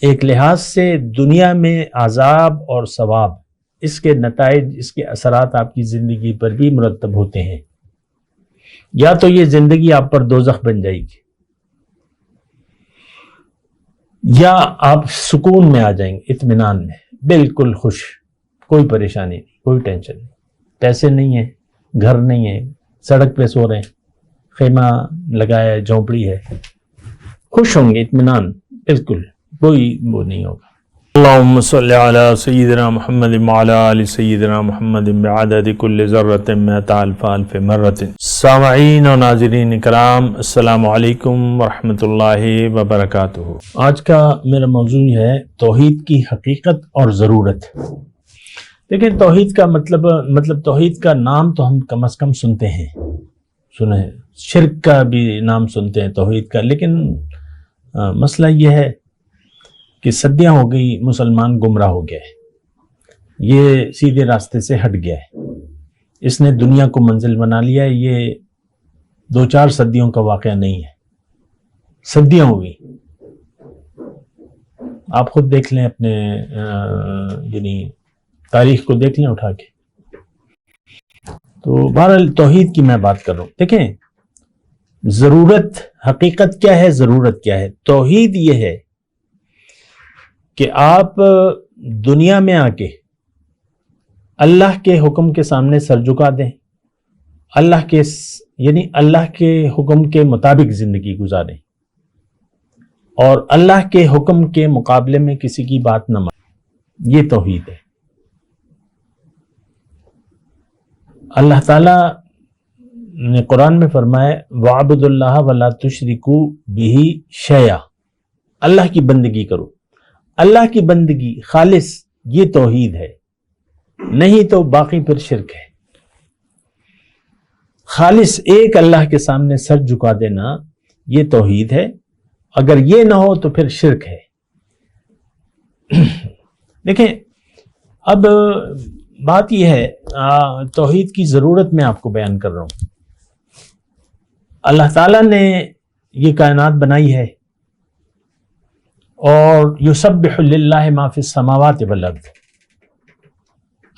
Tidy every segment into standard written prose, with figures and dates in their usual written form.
ایک لحاظ سے دنیا میں عذاب اور ثواب، اس کے نتائج، اس کے اثرات آپ کی زندگی پر بھی مرتب ہوتے ہیں۔ یا تو یہ زندگی آپ پر دوزخ بن جائے گی، یا آپ سکون میں آ جائیں گے، اطمینان میں، بالکل خوش، کوئی پریشانی نہیں، کوئی ٹینشن نہیں، پیسے نہیں ہیں، گھر نہیں ہے، سڑک پہ سو رہے ہیں، خیمہ لگایا ہے، جھونپڑی ہے، خوش ہوں گے، اطمینان، بالکل کوئی وہ نہیں ہوگا۔ اللہم صلی علی سیدنا محمد وعلی آل سیدنا محمد بعدد کل ذرۃ مئۃ الف الف مرۃ۔ سامعین و ناظرین کرام، السلام علیکم ورحمۃ اللہ وبرکاتہ۔ آج کا میرا موضوع ہے توحید کی حقیقت اور ضرورت۔ دیکھیں، توحید کا مطلب توحید کا نام تو ہم کم از کم سنتے ہیں، سنیں، شرک کا بھی نام سنتے ہیں توحید کا، لیکن مسئلہ یہ ہے کہ صدیاں ہو گئی مسلمان گمراہ ہو گیا ہے، یہ سیدھے راستے سے ہٹ گیا ہے، اس نے دنیا کو منزل بنا لیا ہے۔ یہ 2-4 صدیوں کا واقعہ نہیں ہے، صدیاں ہو گئی۔ آپ خود دیکھ لیں، اپنے یعنی تاریخ کو دیکھ لیں اٹھا کے۔ تو بہرحال توحید کی میں بات کر رہا ہوں۔ دیکھیں، ضرورت، حقیقت کیا ہے، ضرورت کیا ہے؟ توحید یہ ہے کہ آپ دنیا میں آ کے اللہ کے حکم کے سامنے سر جھکا دیں، اللہ کے حکم کے مطابق زندگی گزاریں، اور اللہ کے حکم کے مقابلے میں کسی کی بات نہ مانیں۔ یہ توحید ہے۔ اللہ تعالیٰ نے قرآن میں فرمایا وَاعْبُدُوا اللَّهَ وَلَا تُشْرِكُوا بِهِ شَيْئًا، اللہ کی بندگی کرو، اللہ کی بندگی خالص، یہ توحید ہے، نہیں تو باقی پھر شرک ہے۔ خالص ایک اللہ کے سامنے سر جھکا دینا، یہ توحید ہے، اگر یہ نہ ہو تو پھر شرک ہے۔ دیکھیں، اب بات یہ ہے، توحید کی ضرورت میں آپ کو بیان کر رہا ہوں۔ اللہ تعالیٰ نے یہ کائنات بنائی ہے، اور یسبح للہ ما فی السماوات والارض،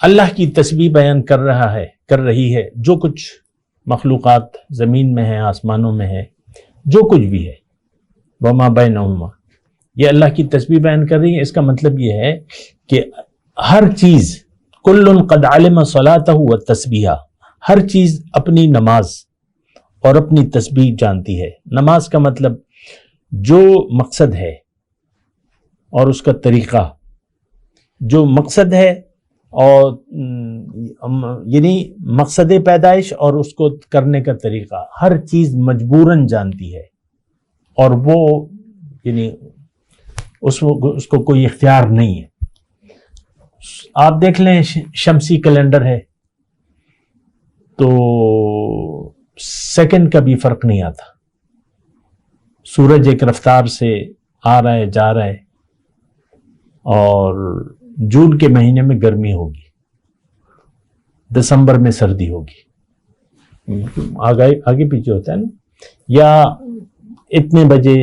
اللہ کی تسبیح بیان کر رہی ہے جو کچھ مخلوقات زمین میں ہے، آسمانوں میں ہے، جو کچھ بھی ہے، وما بینہما، یہ اللہ کی تسبیح بیان کر رہی ہے۔ اس کا مطلب یہ ہے کہ ہر چیز، کل قد علم صلاتہ والتسبیح، ہر چیز اپنی نماز اور اپنی تسبیح جانتی ہے۔ نماز کا مطلب جو مقصد ہے اور اس کا طریقہ، جو مقصد ہے اور یعنی مقصد پیدائش اور اس کو کرنے کا طریقہ، ہر چیز مجبوراً جانتی ہے، اور وہ یعنی اس کو کوئی اختیار نہیں ہے۔ آپ دیکھ لیں، شمسی کیلنڈر ہے تو سیکنڈ کا بھی فرق نہیں آتا، سورج ایک رفتار سے آ رہا ہے، جا رہا ہے، اور جون کے مہینے میں گرمی ہوگی، دسمبر میں سردی ہوگی، آگے پیچھے ہوتا ہے نا، یا اتنے بجے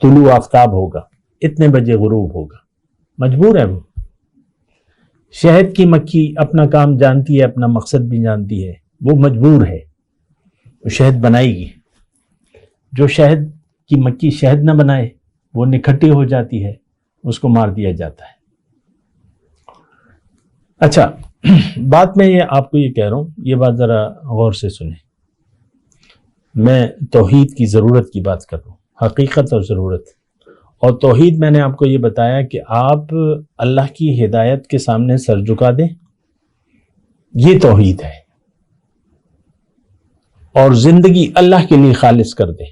طلوع آفتاب ہوگا، اتنے بجے غروب ہوگا، مجبور ہے وہ۔ شہد کی مکھی اپنا کام جانتی ہے، اپنا مقصد بھی جانتی ہے، وہ مجبور ہے، وہ شہد بنائے گی۔ جو شہد کی مکھی شہد نہ بنائے، وہ نکھٹی ہو جاتی ہے، اس کو مار دیا جاتا ہے۔ اچھا، بات میں آپ کو یہ کہہ رہا ہوں، یہ بات ذرا غور سے سنیں۔ میں توحید کی ضرورت کی بات کر رہا ہوں، حقیقت اور ضرورت۔ اور توحید میں نے آپ کو یہ بتایا کہ آپ اللہ کی ہدایت کے سامنے سر جھکا دیں، یہ توحید ہے، اور زندگی اللہ کے لیے خالص کر دیں۔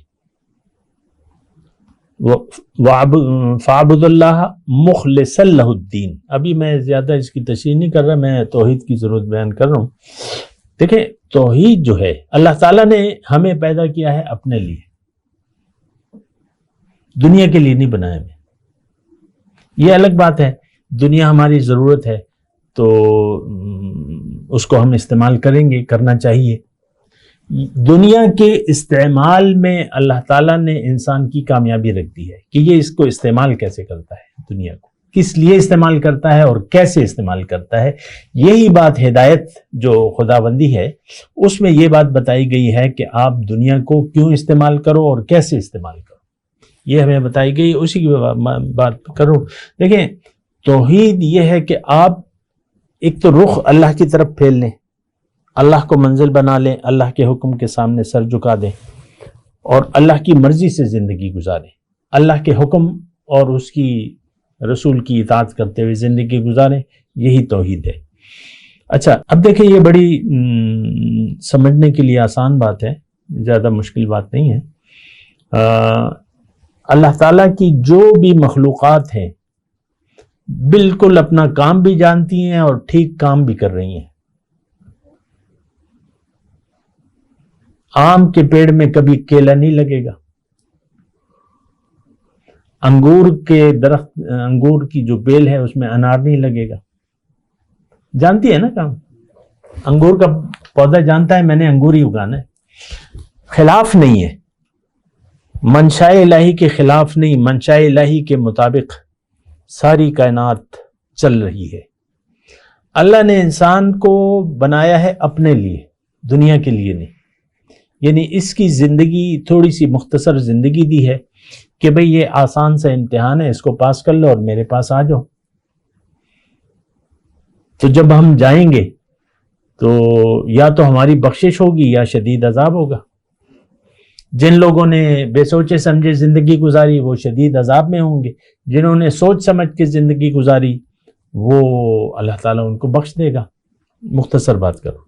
فَاعْبُدُوا اللَّهَ مُخْلِصًا لَهُ الدِّينَ۔ ابھی میں زیادہ اس کی تشریح نہیں کر رہا، میں توحید کی ضرورت بیان کر رہا ہوں۔ دیکھیں، توحید جو ہے، اللہ تعالیٰ نے ہمیں پیدا کیا ہے اپنے لیے، دنیا کے لیے نہیں بنایا ہمیں۔ یہ الگ بات ہے، دنیا ہماری ضرورت ہے تو اس کو ہم استعمال کریں گے، کرنا چاہیے، دنیا کے استعمال میں اللہ تعالیٰ نے انسان کی کامیابی رکھ دی ہے کہ یہ اس کو استعمال کیسے کرتا ہے، دنیا کو کس لیے استعمال کرتا ہے اور کیسے استعمال کرتا ہے۔ یہی بات ہدایت جو خداوندی ہے اس میں یہ بات بتائی گئی ہے کہ آپ دنیا کو کیوں استعمال کرو اور کیسے استعمال کرو، یہ ہمیں بتائی گئی، اسی کی بات کرو۔ دیکھیں توحید یہ ہے کہ آپ ایک تو رخ اللہ کی طرف پھیر لیں، اللہ کو منزل بنا لیں، اللہ کے حکم کے سامنے سر جھکا دیں اور اللہ کی مرضی سے زندگی گزاریں، اللہ کے حکم اور اس کی رسول کی اطاعت کرتے ہوئے زندگی گزاریں، یہی توحید ہے۔ اچھا اب دیکھیں یہ بڑی سمجھنے کے لیے آسان بات ہے، زیادہ مشکل بات نہیں ہے۔ اللہ تعالیٰ کی جو بھی مخلوقات ہیں بالکل اپنا کام بھی جانتی ہیں اور ٹھیک کام بھی کر رہی ہیں۔ آم کے پیڑ میں کبھی کیلا نہیں لگے گا، انگور کے درخت، انگور کی جو بیل ہے اس میں انار نہیں لگے گا، جانتی ہے نا کام، انگور کا پودا جانتا ہے میں نے انگور ہی اگانا ہے، خلاف نہیں ہے، منشاء الہی کے خلاف نہیں، منشاء الہی کے مطابق ساری کائنات چل رہی ہے۔ اللہ نے انسان کو بنایا ہے اپنے لیے، دنیا کے لیے نہیں، یعنی اس کی زندگی تھوڑی سی مختصر زندگی دی ہے کہ بھئی یہ آسان سا امتحان ہے، اس کو پاس کر لو اور میرے پاس آ جاؤ۔ تو جب ہم جائیں گے تو یا تو ہماری بخشش ہوگی یا شدید عذاب ہوگا۔ جن لوگوں نے بے سوچے سمجھے زندگی گزاری وہ شدید عذاب میں ہوں گے، جنہوں نے سوچ سمجھ کے زندگی گزاری وہ اللہ تعالیٰ ان کو بخش دے گا۔ مختصر بات کرو،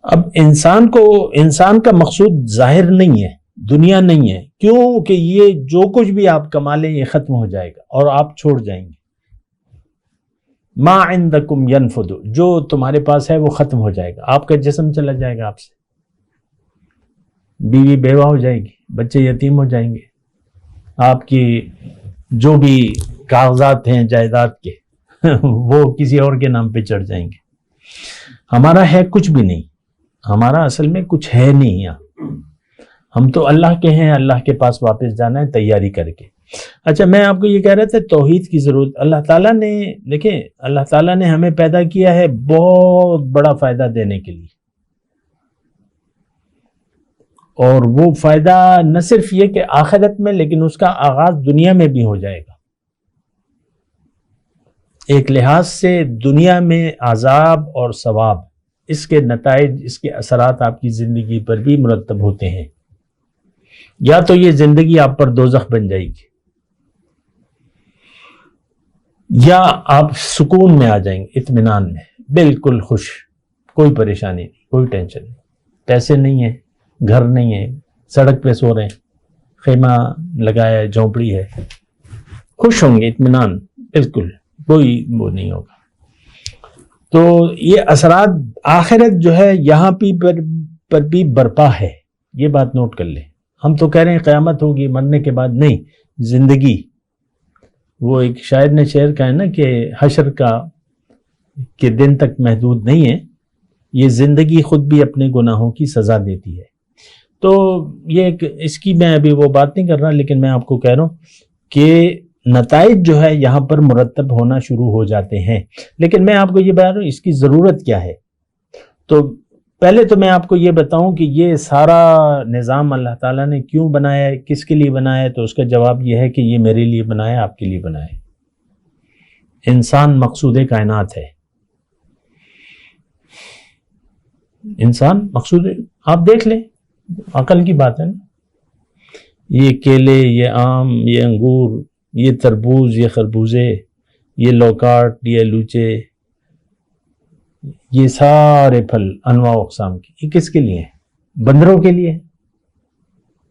اب انسان کا مقصود ظاہر نہیں ہے، دنیا نہیں ہے، کیوں کہ یہ جو کچھ بھی آپ کما لیں یہ ختم ہو جائے گا اور آپ چھوڑ جائیں گے۔ ما عندکم ینفد، جو تمہارے پاس ہے وہ ختم ہو جائے گا، آپ کا جسم چلا جائے گا آپ سے، بیوی بیوہ ہو جائے گی، بچے یتیم ہو جائیں گے، آپ کی جو بھی کاغذات ہیں جائیداد کے وہ کسی اور کے نام پہ چڑھ جائیں گے۔ ہمارا ہے کچھ بھی نہیں، ہمارا اصل میں کچھ ہے نہیں یہاں، ہم تو اللہ کے ہیں، اللہ کے پاس واپس جانا ہے تیاری کر کے۔ اچھا میں آپ کو یہ کہہ رہا تھا توحید کی ضرورت، اللہ تعالیٰ نے دیکھیں اللہ تعالیٰ نے ہمیں پیدا کیا ہے بہت بڑا فائدہ دینے کے لیے، اور وہ فائدہ نہ صرف یہ کہ آخرت میں، لیکن اس کا آغاز دنیا میں بھی ہو جائے گا۔ ایک لحاظ سے دنیا میں عذاب اور ثواب، اس کے نتائج، اس کے اثرات آپ کی زندگی پر بھی مرتب ہوتے ہیں۔ یا تو یہ زندگی آپ پر دوزخ بن جائے گی، یا آپ سکون میں آ جائیں گے، اطمینان میں، بالکل خوش، کوئی پریشانی نہیں، کوئی ٹینشن نہیں، پیسے نہیں ہیں، گھر نہیں ہے، سڑک پہ سو رہے ہیں، خیمہ لگایا ہے، جھونپڑی ہے، خوش ہوں گے، اطمینان، بالکل کوئی وہ نہیں ہوگا۔ تو یہ اثرات آخرت جو ہے یہاں پر بھی برپا ہے، یہ بات نوٹ کر لیں۔ ہم تو کہہ رہے ہیں قیامت ہوگی مرنے کے بعد، نہیں، زندگی، وہ ایک شاعر نے شعر کہا ہے نا کہ حشر کے دن تک محدود نہیں ہے، یہ زندگی خود بھی اپنے گناہوں کی سزا دیتی ہے۔ تو یہ اس کی میں ابھی وہ بات نہیں کر رہا، لیکن میں آپ کو کہہ رہا ہوں کہ نتائج جو ہے یہاں پر مرتب ہونا شروع ہو جاتے ہیں، لیکن میں آپ کو یہ بتا رہا ہوں اس کی ضرورت کیا ہے۔ تو پہلے تو میں آپ کو یہ بتاؤں کہ یہ سارا نظام اللہ تعالیٰ نے کیوں بنایا ہے، کس کے لیے بنایا ہے، تو اس کا جواب یہ ہے کہ یہ میرے لیے بنایا ہے، آپ کے لیے بنایا ہے۔ انسان مقصود کائنات ہے، انسان مقصود، آپ دیکھ لیں، عقل کی بات ہے نا، یہ کیلے، یہ آم، یہ انگور، یہ تربوز، یہ خربوزے، یہ لوکاٹ، یہ لوچے، یہ سارے پھل انواع و اقسام کے، یہ کس کے لیے ہیں؟ بندروں کے لیے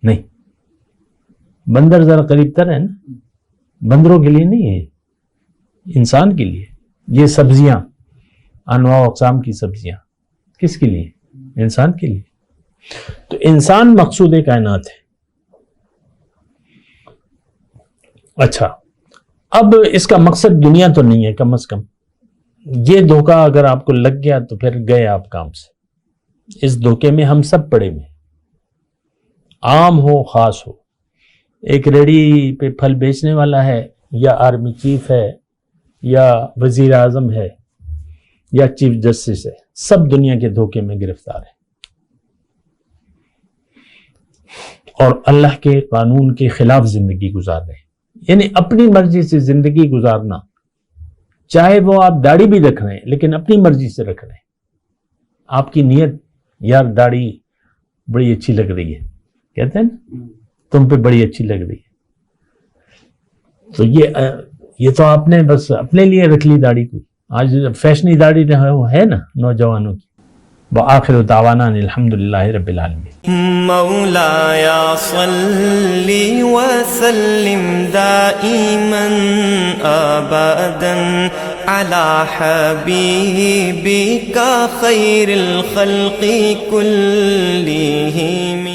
نہیں، بندر ذرا قریب تر ہے نا، بندروں کے لیے نہیں ہے، انسان کے لیے۔ یہ سبزیاں، انواع و اقسام کی سبزیاں کس کے لیے؟ انسان کے لیے۔ تو انسان مقصود کائنات ہے۔ اچھا اب اس کا مقصد دنیا تو نہیں ہے، کم از کم یہ دھوکہ اگر آپ کو لگ گیا تو پھر گئے آپ کام سے۔ اس دھوکے میں ہم سب پڑے ہوئے، عام ہو خاص ہو، ایک ریڑھی پہ پھل بیچنے والا ہے، یا آرمی چیف ہے، یا وزیر اعظم ہے، یا چیف جسٹس ہے، سب دنیا کے دھوکے میں گرفتار ہیں اور اللہ کے قانون کے خلاف زندگی گزار رہے ہیں۔ یعنی اپنی مرضی سے زندگی گزارنا، چاہے وہ آپ داڑھی بھی رکھ رہے ہیں لیکن اپنی مرضی سے رکھ رہے ہیں، آپ کی نیت یار داڑھی بڑی اچھی لگ رہی ہے، کہتے ہیں نا تم پہ بڑی اچھی لگ رہی ہے، تو یہ تو آپ نے بس اپنے لیے رکھ لی داڑھی کو، آج فیشنی داڑھی ہے نا نوجوانوں کی۔ وآخر دعوانا الحمدللہ رب العالمین۔ مولایا صلی وسلم دائما ابدا علی حبیبک خیر الخلق کلہم۔